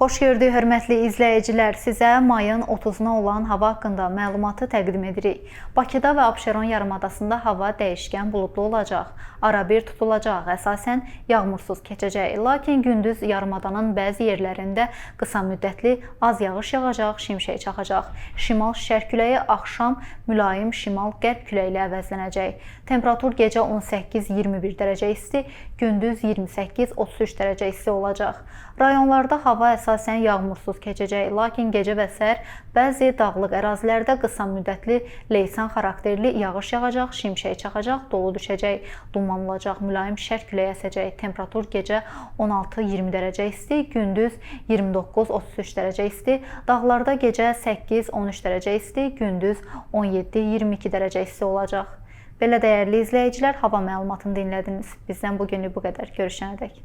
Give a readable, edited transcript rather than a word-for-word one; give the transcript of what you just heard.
Xoş gördük, hörmətli izləyicilər. Sizə mayın 30-na olan hava haqqında məlumatı təqdim edirik. Bakıda və Abşeron yarımadasında hava dəyişkən buludlu olacaq. Arabir tutulacaq, əsasən yağmursuz keçəcək. Lakin gündüz yarımadanın bəzi yerlərində qısa müddətli az yağış yağacaq, şimşək çaxacaq. Şimal-şərq küləyi axşam mülayim şimal-qərb küləyi ilə əvəzlənəcək. Temperatur gecə 18-21 dərəcə isti, gündüz 28-33 dərəcə isti olacaq. Rayonlarda hava əsasən yağmursuz keçəcək, lakin gecə və səhər bəzi dağlıq ərazilərdə qısa müddətli leysan xarakterli yağış yağacaq, şimşək çaxacaq, dolu düşəcək, duman olacaq, mülayim şərq küləyi əsəcək. Temperatur gecə 16-20 dərəcə isti, gündüz 29-33 dərəcə isti, dağlarda gecə 8-13 dərəcə isti, gündüz 17-22 dərəcə isti olacaq. Belə dəyərli izləyicilər, hava məlumatını dinlədiniz. Bizdən bugünlük bu qədər. Görüşənədək.